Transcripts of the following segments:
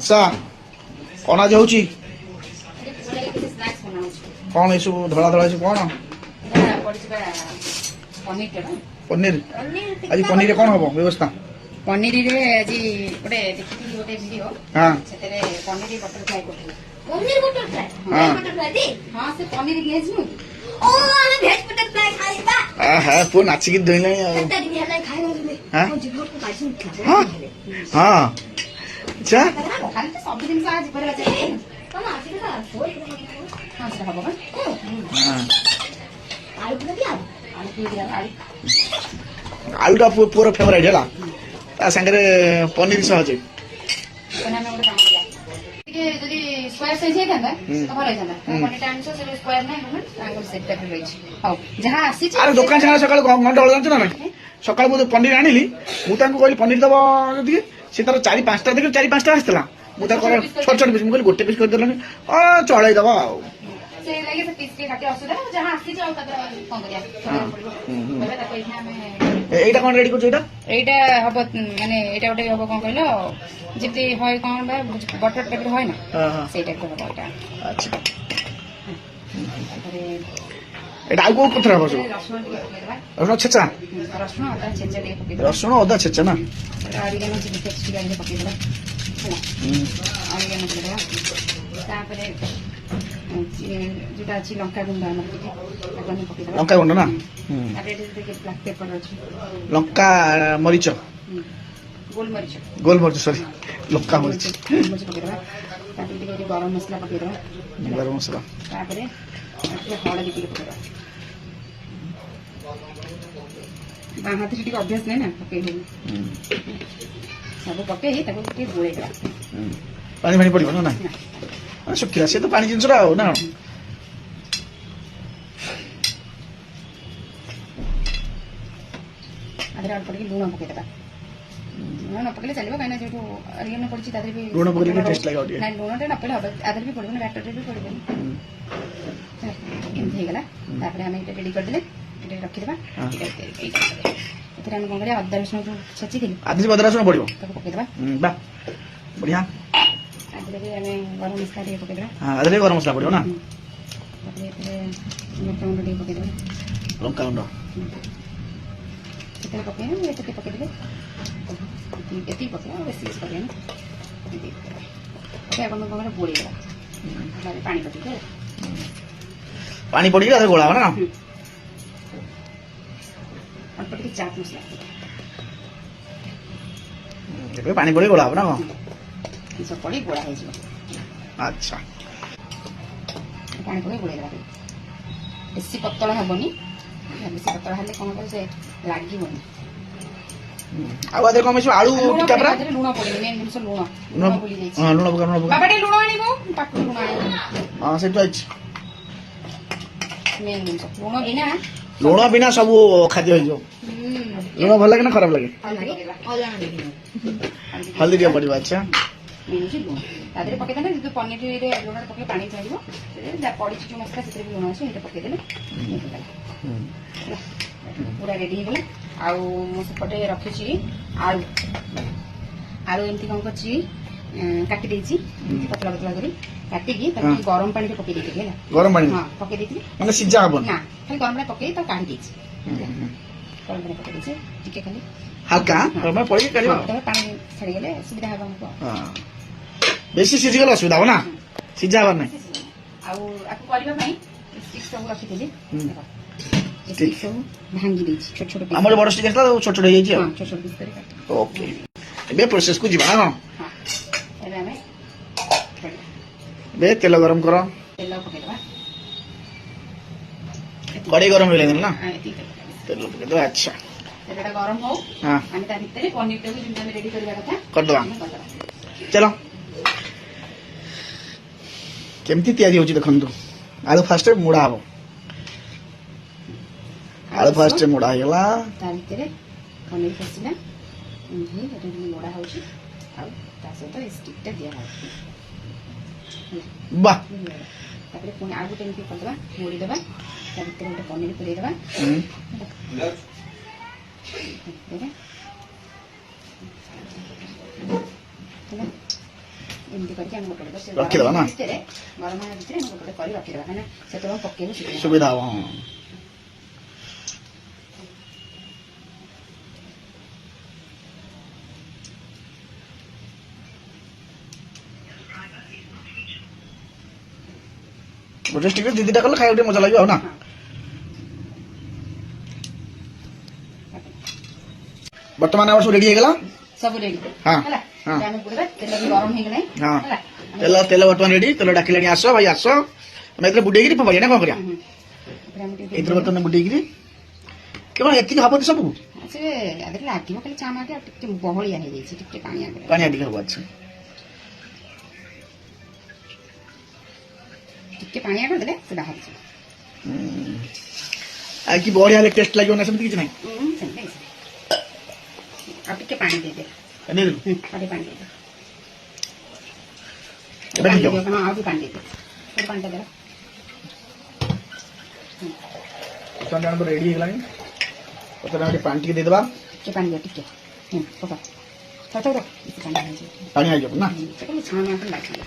ଆଚ୍ଛା କ'ଣ ଆଜି ହେଉଛି? କ'ଣ ଏସବୁ ଧଳା ଧଳା ଏସବୁ କ'ଣ? ପନିର। ଆଜି ପନିରରେ କ'ଣ ହବ ବ୍ୟବସ୍ଥା? ପନିରରେ ଆଜି ଗୋଟେ ଦେଖିଥିଲି ଗୋଟେ ଭିଡିଓ, ହଁ ସେଥିରେ ପନିର ବଟର ଫ୍ରାଏ କରୁଥିଲେ। पनीर बटर फ्राई हाँ। बटर फ्राई दी ହଁ ସେ ପନିର ଭେଜ ନୁହେଁ କି? ओ ଆମେ ଭେଜ ବटर फ्राई ଖାଇବା ହଁ ପୁଅ ନାଚିକି ଧୋଇଲାଣି ଆଉ। ଏଟା ବି ହେଲା ଖାଇବା ଦିନେ हाँ? ଓ ଜିଭ କୁ ପାଇଛି ହଁ ହଁ ଆଚ୍ଛା ଖାଲି ତ ସବୁ ଜିନିଷ ଆଜି କରିବା ଚାਹੀଏ। ତମ ଆସିଲା ସୋଇ ହଁ ସେଟା ହବ ବା। ହଁ ଆଳୁ ପୁରା ଦିଆ ଆଳୁ ପୁରା ଆଳୁ ଆଳୁଟା ପୁଅର ଫେଭରାଇଟ୍ ହେଲା, ତା ସାଙ୍ଗରେ ପନିର ସହ ଅଛି। ମାନେ ଆମେ ଗୋଟେ କାମ କରିବା, ଟିକେ ଯଦି ସ୍କୋୟାର ସାଇଜ ହେଇଥାନ୍ତା ତ ଭଲ ହେଇଥାନ୍ତା। ପନିରଟା ଆଣିଛ ସେଟା ସ୍କୋୟାର ନାହିଁ, ତାଙ୍କର ସେଟ୍ ଟାଇପର ରହିଛି। ହଉ ଯାହା ଆସିଛି ଆରେ ଦୋକାନ ସାଙ୍ଗରେ ସକାଳୁ ଘଣ୍ଟା ବେଳ ଜାଣିଛୁ ନା ନାଇଁ? ସକାଳୁ ମୁଁ ପନିର ଆଣିଲି, ମୁଁ ତାଙ୍କୁ କହିଲି ପନିର ଦବ ଯଦି, ସେ ତାର 4-5ଟା ଦେଖିଲି 4-5ଟା ଆସିଥିଲା। ମୁଁ ତାକୁ ଛୋଟ ଛୋଟ ପିସ୍, ମୁଁ କହିଲି ଗୋଟେ ପିସ୍ କରିଦେଲାନି, ଚଳେଇ ଦବ ଆଉ। ସେ ଲାଗି ସେ ପିସ୍ ଟିକେ କାଟି ଅସୁବିଧା, ଯାହା ଆସିଛି ଆଉ ତାକୁ କଣ କରିବା, କହିବା ତାକୁ ଏଇଠି ଆମେ ଏଇଟା କ'ଣ ରେଡି କରୁଛୁ? ଏଇଟା ହବ ମାନେ ଏଇଟା ଗୋଟେ ହବ କଣ କହିଲ, ଯେମିତି হয় କଣ ବା ବଟର ଟାଇପର হয় ନା, ସେଇ ଟାଇପର ହବ ଏଇଟା। ଆଚ୍ଛା ତାପରେ ଏଇଟା ଆଉ କୋଉ କଥା ହବ ସବୁ? ରସୁଣ ଟିକେ ପକେଇଦବା, ରସୁଣ ଛେଚା, ରସୁଣ ଅଦା ଛେଚା ଟିକେ ପକେଇଦବା, ରସୁଣ ଅଦା ଛେଚା ନା? ଅରିଗାନୋ ଚିଲି ଫ୍ଲେକ୍ସ ଟିକେ ଆଣିକି ପକେଇଦବା ହେଲା, ଅରିଗାନୋ ପକେଇଦବା। ତାପରେ ଯୋଉଟା ଅଛି ଲଙ୍କା ଗୁଣ୍ଡ ଆମର ଟିକେ ତାକୁ ଆମେ ପକେଇଦବା, ଲଙ୍କା ଗୁଣ୍ଡ ନା? ତାପରେ ଏଠି ଟିକେ ବ୍ଲାକ୍ ପେପର ଅଛି, ଲଙ୍କା ମରିଚ, ଗୋଲମରିଚ ଗୋଲମରିଚ ସରି, ଲଙ୍କା ମରିଚ, ଗୋଲମରିଚ ପକେଇଦବା। ତାପରେ ଟିକେ ଏଠି ଗରମ ମସଲା ପକେଇଦବା, ଗରମ ମସଲା, ତାପରେ ଟିକେ ହଳଦୀ ଟିକେ ପକେଇଦବା। ବାଁ ହାତରେ ଟିକେ ଅଭ୍ୟାସ ନାହିଁ ନା ପକେଇଦେବି, ସବୁ ପକେଇ ତାକୁ ଟିକେ ଗୋଳେଇଦବା। ପାଣି ଫାଣି ପଡିବ ନା? ନାଇଁ ଶୁଖିଲା, ସେ ତ ପାଣି ଜିନିଷଟା ଆଉ ନା? ଆଧିରେ ଅଳ୍ପ ଟିକେ ଲୁଣ ପକେଇଦବା, ଲୁଣ ନ ପକେଇଲେ ଚାଲିବ, କାହିଁକିନା ଯେହେତୁ ଅରିଗାନୋ ପଡିଛି ତା ଦେହରେ ବି ଲୁଣ ପକେଇଲେ ଟିକେ ଟେଷ୍ଟ ଲାଗିବ ଟିକେ। ନାଇଁ ଲୁଣଟା ନ ପକେଇଲେ ହବ, ଆଧିରେ ବି ପଡିବନି, ବ୍ୟାଟରରେ ବି ପଡିବନି। ଏମିତି ହେଇଗଲା, ତାପରେ ଆମେ ଏଇଟା ରେଡି କରିଦେଲେ, ଏଇଟା ରଖିଦେବା। ଏଥିରେ ଆମେ କଣ କରିବା, ଅଦା ରସୁଣ ଯୋଉ ଛେଚିଥିଲି ଆଜି ଅଦା ରସୁଣ ପଡିବ, ତାକୁ ପକେଇଦବା। ବା ବଢିଆ। ଆଧିରେ ବି ଆମେ ଗରମ ମସଲା ଟିକେ ପକେଇଦବା, ଆଧିରେ ଗରମ ମସଲା ପଡିବ ନା? ତାପରେ ଏଥିରେ ଲଙ୍କାଗୁଣ୍ଡ ଟିକେ ପକେଇଦବା, ଲଙ୍କା ଗୁଣ୍ଡ କେତେବେଳେ ପକେଇବା, ଏତିକି ପକେଇଦେବେ, ଏତିକି ପକେଇବା, ବେଶୀ କିଛି ପକେଇବା ନା, ପକେଇବା କଣ କଣ ଗୋଳେଇଦେବା, ପାଣି ପକେଇଦେବା, ପାଣି ପଡିକି ଆଧରେ ଗୋଳା ହବ ନା? ଅଳ୍ପ ଟିକେ ଚାଟ୍ ମସଲା, ଏବେ ପାଣି ପଡିକି ଗୋଳା ହବ ନା? କ'ଣ ଏସବୁ ପଡ଼ି ଗୋଳା ହେଇଯିବ। ଆଚ୍ଛା ପାଣି ପକେଇ ଗୋଳେଇଦେବା, ବେଶୀ ପତଳା ହବନି, ବେଶୀ ପତଳା ହେଲେ କଣ ହବ, ସେ ଲାଗିବନି। ଆଉ ଆଧରେ କ'ଣ ମିଶିବ? ଆଳୁ ଟିକା ପରା? ଲୁଣ ପଡିବ, ମେନ୍ ଜିନିଷ ଲୁଣ, ଲୁଣ ଭୁଲି ଯାଇଛି। ହଁ ଲୁଣ ପକା, ଲୁଣ ପକା। ବାବା ଟିକେ ଲୁଣ ଆଣିବ, ପାଖରୁ ଲୁଣ ଆଣିବ, ହଁ ସେଇଠୁ ଅଛି। ମେନ୍ ଜିନିଷ ଲୁଣ ବିନା ଲୁଣ ବିନା ସବୁ ଖାଦ୍ୟ ହେଇଯିବ। ଲୁଣ ଭଲ ଲାଗେ ନା ଖରାପ ଲାଗେ? ହଳଦୀ ଟିକେ ପଡିବ। ଆଚ୍ଛା ତା ଦେହରେ ପକେଇଦେଲେ, ଯେହେତୁ ପନିରରେ ଲୁଣ ପକେଇ ପାଣି ଛାଡ଼ିବ, ପଡ଼ିଛି ଯୋଉ ମସଲା ସେଥିରେ ବି ଲୁଣ ଅଛି, ସେଇଟା ପକେଇଦେଲେ ପୁରା ରେଡି ହେଇଗଲା। ଆଉ ମୁଁ ସେପଟେ ରଖିଛି ଆଳୁ, ଆଳୁ ଏମିତି କଣ କରିଛି, କାଟି ଦେଇଛି ପତଳା ପତଳା କରି କାଟିକି, ତାକୁ ଗରମ ପାଣିରେ ପକେଇ ଦେଇଥିଲି ହେଲା। ଗରମ ପାଣି? ହଁ ପକେଇ ଦେଇଥିଲି, ମାନେ ସିଝା ହବନି ନା, ଖାଲି ଗରମ ପାଣି ପକେଇ ତାକୁ କାଢି ଦେଇଛି, ଗରମ ପାଣି ପକେଇ ଦେଇଛି ଟିକେ ଖାଲି ହାଲକା ଗରମ ପାଣି ପଡିକି କାଢିବ। ପାଣି ଛାଡିଗଲେ ସୁବିଧା ହବ ଆମକୁ। ବେଶୀ ସିଝିଗଲେ ଅସୁବିଧା ହବ ନା, ସିଝା ହବାର ନାହିଁ। ଆଉ ଆକୁ କରିବା ପାଇଁ ଷ୍ଟିକ୍ ସବୁ ରଖିଥିଲି, ଷ୍ଟିକ୍ ସବୁ ଭାଙ୍ଗି ଦେଇଛି ଛୋଟ ଛୋଟ ପିସ୍। ଆମର ବଡ ଷ୍ଟିକ୍ ଆସିଲା, ଛୋଟ ଛୋଟ ହେଇଯାଇଛି ଆଉ। ଛୋଟ ଛୋଟ ପିସ୍ କରି କାଟି। ଓକେ, ଏବେ ପ୍ରୋସେସକୁ ଯିବା ନା କ'ଣ? ଏବେ ଆମେ ଏବେ ତେଲ ଗରମ କର, ତେଲ ପକେଇଦବା, କଡ଼େଇ ଗରମ ହେଇଗଲାଣି ନା? ଏତିକି ତେଲ ପକେଇଦବା। ଆଚ୍ଛା ତେଲଟା ଗରମ ହଉ, ହଁ ଆମେ ତା ଭିତରେ ପନିରଟାକୁ ଯେମିତି ଆମେ ରେଡି କରିବା କଥା କରିଦବା। ଆମେ କରିଦବା। ଚାଲ କେମିତି ତିଆରି ହଉଛି ଦେଖନ୍ତୁ। ଆଳୁ ଫାଷ୍ଟ ମୋଡ଼ା ହବ, ଆଳୁ ଫାଷ୍ଟ ମୋଡ଼ା ହେଇଗଲା, ତା ଭିତରେ ପନିର ପଶିଲା, ଏମିତି ମୋଡ଼ା ହଉଛି, ଆଉ ତା ସହିତ ଷ୍ଟିକ୍ଟା ଦିଆହେଉଛି। ବାଃ ତାପରେ ପୁଣି ଆଉ ଗୋଟେ ଏମିତି କରିଦେବା, ମୋଡ଼ିଦେବା, ତା ଭିତରେ ଗୋଟେ ପନିର ପୁରେଇଦେବା, ଏମିତି କରିକି ଆମେ ଗୋଟେ ଗୋଟେ ରଖିଦେବା ନା? ଭିତରେ ଗରମ ହେବା ଭିତରେ ଆମେ ଗୋଟେ ଗୋଟେ କରି ରଖିଦେବା କାହିଁକିନା ସେତେବେଳେ ପକେଇବୁ ସୁବିଧା ହବ। ହଁ ଗୋଟେ ଷ୍ଟିକରେ ଦି ଦିଟା କଲେ ଖାଇବାକୁ ଟିକେ ମଜା ଲାଗିବ ଆଉ ନା। ବର୍ତ୍ତମାନ ଆମର ସବୁ ରେଡି ହେଇଗଲା। ସବୁ ରେଡି ହଁ, ହେଲା ହଁ। ଆମେ ପୁରା ତେଲ ବି ଗରମ ହେଇଗଲାଣି ହଁ ହେଲା ତେଲ ତେଲ ବର୍ତ୍ତମାନ ରେଡି। ତେଲ ଡାକିଲାଣି ଆସ ଭାଇ ଆସ। ଆମେ ଏଥିରେ ବୁଡେଇକିରି ଫୋପାଡ଼ିବା ନା କଣ କରିବା? ଏଥିରେ ଆମେ ଟିକେ ଏଥିରେ ବର୍ତ୍ତମାନ ବୁଡେଇକିରି କେବଳ ଏତିକି ହବ ସବୁ ସେ ଆଦେରେ ଲାଗିବ ଖାଲି ଚା ମାଟି ଆଉ ଟିକେ ବହଳିଆ ହେଇଯାଇଛି ଟିକେ ପାଣିଆ କରି ପାଣିଆ ଟିକେ ହବ। ଆଚ୍ଛା ଟିକେ ପାଣିଆ କରିଦେଲେ ସେ ବାହାରିଯିବ ଆଉ କି ବଢିଆ ହେଲେ ଟେଷ୍ଟ ଲାଗିବ ନା ସେମିତି କିଛି ନାହିଁ। ସେମିତି ଆଉ ଟିକେ ପାଣି ଦେଇଦେ ନେଇଦେଲୁ ଆଉ ଟିକେ ପାଣି ଦେଇଦେ ଏବେ ପାଣି ହେଇଯିବ। ଦେଇଦିଅ, ଆଉ ଟିକେ ପାଣି ଦେଇଦେ ଗୋଟେ ପାଣିଟା ଦେବା ବର୍ତ୍ତମାନ ଆମର ରେଡି ହେଇଗଲାଣି। ବର୍ତ୍ତମାନ ଟିକେ ପାଣି ଟିକେ ଦେଇଦେବା। ଟିକେ ପାଣି ଦିଅ ଟିକେ ପକା ଥାଉ ଥାଉ ଟିକେ ପାଣି ହେଇଯିବ ପାଣି ହେଇଯିବ ନା। ସେଟା ଛାଣ ମାଟି ଲାଗିବ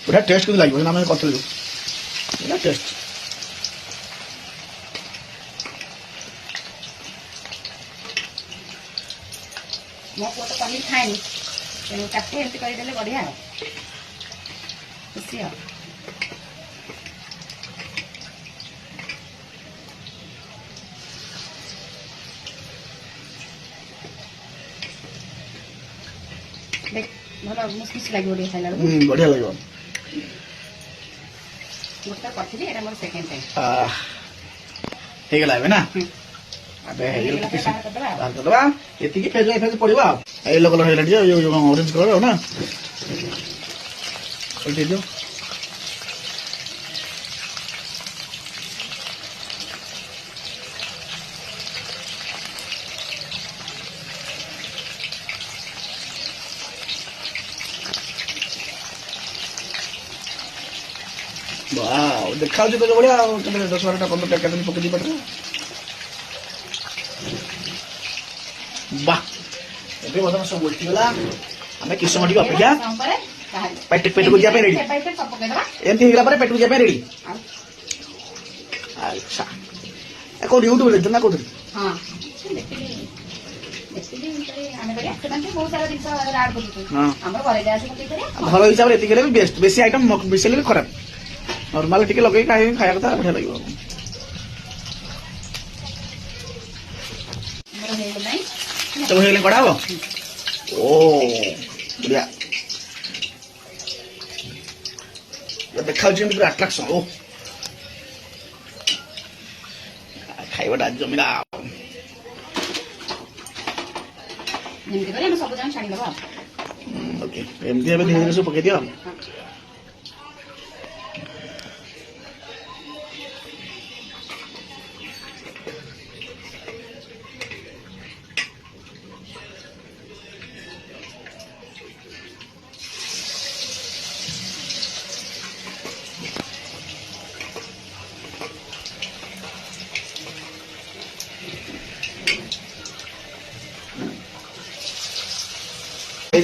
ବଢିଆ ଟେଷ୍ଟ କିନ୍ତୁ ଲାଗିବ ଆମେ କରିଥିଲୁ ବଢିଆ ଟେଷ୍ଟ। ମୋ ପୁଅ ତ ପନିର ଖାଏନି ତେଣୁ ତାକୁ ଏମିତି କରିଦେଲେ ବଢିଆ ଆଉ ଖୁସି ଆଉ ଦେଖ ଭଲ ମୁସମୁସି ଲାଗିବ ଟିକେ ଖାଇଲା ବେଳକୁ ବଢିଆ ଲାଗିବ। ଗୋଟେ କରିଥିଲି ଏଇଟା ମୋର ସେକେଣ୍ଡ ଟାଇମ୍ ହେଇଗଲା ଏବେ ନା। ଏବେ ହେଇଗଲା ଟିକେ ବାହାର କରିଦେବା। ଏତିକି ଫେଜ ପଡିବ ଆଉ ୟେଲୋ କଲର ହେଇଗଲା ଟିକେ ଅରେଞ୍ଜ କଲର ଆଉ ନା। ଦେଇଦିଅ ଦେଖାଉଛି ତ ବଢିଆ ଆଉ 10-12ଟା 15ଟା ଏକାଥରେ ପକେଇ ଦେଇ ପାରେ। ବାହ ଏବେ ବର୍ତ୍ତମାନ ସବୁ ଉଠିଗଲା। ଆମେ କିଛି ସମୟ ଟିକେ ଅପେକ୍ଷା ପେଟକୁ ଯିବା ପାଇଁ ରେଡି। ଏମିତି ହେଇଗଲା ପରେ ପେଟକୁ ଯିବା ପାଇଁ ରେଡି। ଆଚ୍ଛା କୋଉଠି ୟୁଟ୍ୟୁବ ଦେଖିଛୁ ନା କୋଉଠି? ହଁ ଆମର ଘରେ ଯାହା ପକେଇ କରିବା ଭଲ ହିସାବରେ ଏତିକି ହେଲେ ବି ବେଷ୍ଟ। ବେଶୀ ଆଇଟମ ବେଶୀ ହେଲେ ବି ଖରାପ। ନର୍ମାଲ ଟିକେ ଲଗେଇକି ଖାଇବା କଥା ବଢିଆ ଲାଗିବ। ଆମର ହେଇଗଲାଣି ସବୁ ହେଇଗଲେ କଢା ହବ। ଓ ବଢିଆ ଦେଖାଉଛି ଯେମିତି ପୁରା ଆଟ୍ରାକ୍ସନ। ଓ ଖାଇବାଟା ଜମିଲା। ଏମିତି କରି ଆମେ ସବୁ ଯାକ ଛାଣିଦେବା ଓକେ ଏମିତି ଏବେ ଧୀରେ ଧୀରେ ସବୁ ପକେଇ ଦିଅ।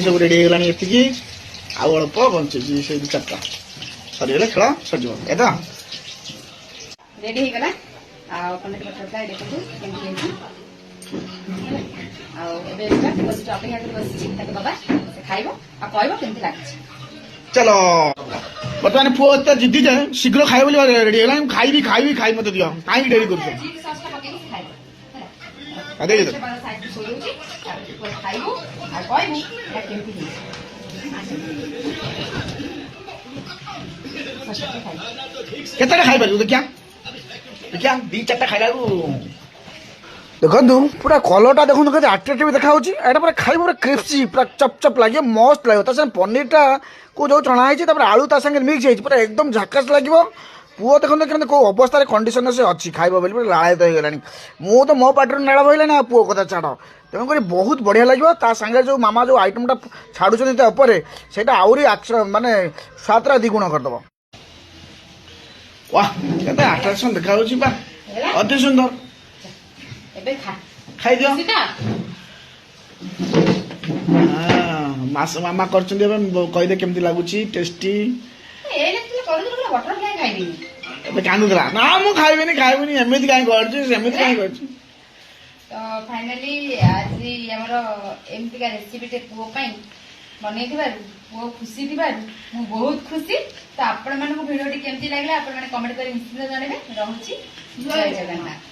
ସବୁ ରେଡି ହେଇଗଲାଣି ଏତିକି ଆଉ ଅଳ୍ପ ବଞ୍ଚିଛି ସେଇ 2-4ଟା ସରିଗଲେ ଖେଳ ସରିଯିବ। ଏଇଟା ରେଡି ହେଇଗଲା ଆଉ ପନିର ବଟରଟା ଦେଖନ୍ତୁ କେମିତି ହେଇଛି ଆଉ ଏବେ ଅପେକ୍ଷା କରି ବସିଛି ତାକୁ ଦବା ସେ ଖାଇବ ଆଉ କହିବ କେମିତି ଲାଗୁଛି। ଚାଲ ବର୍ତ୍ତମାନ ପୁଅ ଏତେ ଜିଦି ଯେ ଶୀଘ୍ର ଖାଇବ ବୋଲି ରେଡି ହେଇଗଲା। ଖାଇବି ଖାଇବି ଖାଇ ମତେ ଦିଅ କାହିଁକି ଡେରି କରୁଛ? ଖାଇବୁ ଆଉ କହିବୁ ଏଇଟା କେମିତି ହେଇଛି। କେତେଟା ଖାଇପାରିବୁ ଦେଖିଆ ଦେଖିଆ 2-4ଟା ଖାଇଲା ବେଳକୁ ଦେଖନ୍ତୁ ପୁରା କଲରଟା ଦେଖନ୍ତୁ କେତେ ଆଟ୍ରାକ୍ଟିଭ ଦେଖାଯାଉଛି। ଏଇଟା ପୁରା ଖାଇବ ପୁରା କ୍ରିସ୍ପି ପୁରା ଚପ୍ ଚପ୍ ଲାଗିବ ମସ୍ତ ଲାଗିବ। ତା ସାଙ୍ଗେ ପନିରଟା କୁ ଯୋଉ ଛଣା ହେଇଛି ତାପରେ ଆଳୁ ତା ସାଙ୍ଗେ ମିକ୍ସ ହେଇଛି ପୁରା ଏକଦମ ଝାକାସ ଲାଗିବ। ପୁଅ ଦେଖନ୍ତୁ କେମିତି କୋଉ ଅବସ୍ଥାରେ କଣ୍ଡିସନରେ ସେ ଅଛି ଖାଇବ ବୋଲି ପୁରା ଲାଳାୟିତ ହେଇଗଲାଣି। ମୁଁ ତ ମୋ ପାଟିରୁ ନାଳ ବହିଲାଣି ଆଉ ପୁଅ କଥା ଛାଡ଼। ତେଣୁକରି ବହୁତ ବଢ଼ିଆ ଲାଗିବ। ତା ସାଙ୍ଗରେ ଯେଉଁ ମାମା ଯେଉଁ ଆଇଟମଟା ଛାଡ଼ୁଛନ୍ତି ତା ଉପରେ ସେଇଟା ଆହୁରି ମାନେ ସ୍ୱାଦଟା ଦ୍ୱିଗୁଣ କରିଦେବ। ୱାହ କେତେ ଆଟ୍ରାକ୍ସନ ଦେଖାଯାଉଛି ବା ଅତି ସୁନ୍ଦର। ଏବେ ଖା ଖାଇଦିଅ। ଖୁସି ତ? ମାମା କରିଛନ୍ତି ଏବେ କହିଦେ କେମିତି ଲାଗୁଛି ଟେଷ୍ଟି। ବଟରଫ୍ଲାଏ ଖାଇବିନି। ଏବେ କାନ୍ଦୁଥିଲା ନା ମୁଁ ଖାଇବିନି ଏମିତି କାହିଁ କରୁଛି ସେମିତି କାହିଁ କରୁଛି। ତ ଫାଇନାଲି ଆଜି ଆମର ଏମିତିକା ରେସିପିଟେ ପୁଅ ପାଇଁ ବନେଇଥିବାରୁ ପୁଅ ଖୁସି ଥିବାରୁ ମୁଁ ବହୁତ ଖୁସି। ତ ଆପଣମାନଙ୍କୁ ଭିଡ଼ିଓଟି କେମିତି ଲାଗିଲା ଆପଣମାନେ କମେଣ୍ଟ କରି ନିଶ୍ଚିତ ଜଣାଇବେ। ରହୁଛି ଜୟ ଜଗନ୍ନାଥ।